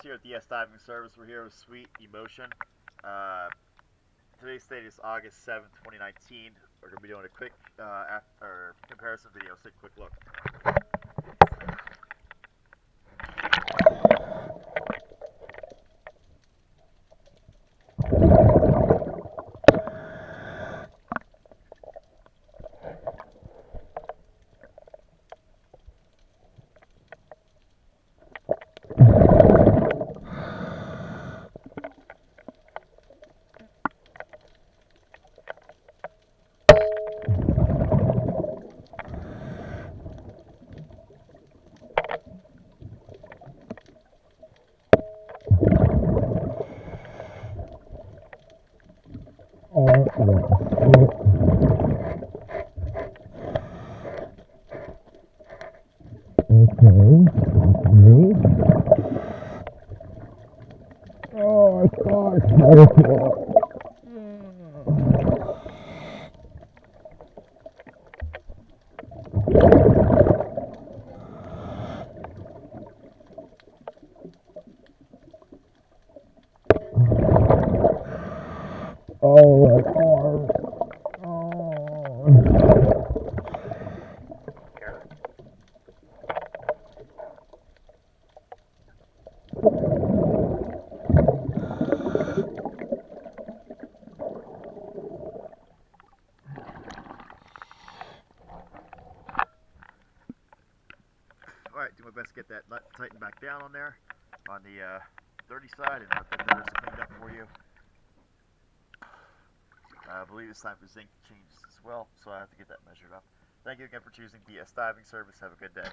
here at DS Diving Service. We're here with Sweet Emotion. Today's date is August 7th, 2019. We're going to be doing a quick comparison video. Let's take a quick look. Oh, gosh. Oh, my arm. Oh. Alright, do my best to get that nut tightened back down on there on the dirty side and let the nutters cleaned up for you. I believe it's time for zinc changes as well, so I have to get that measured up. Thank you again for choosing DS Diving Service. Have a good day.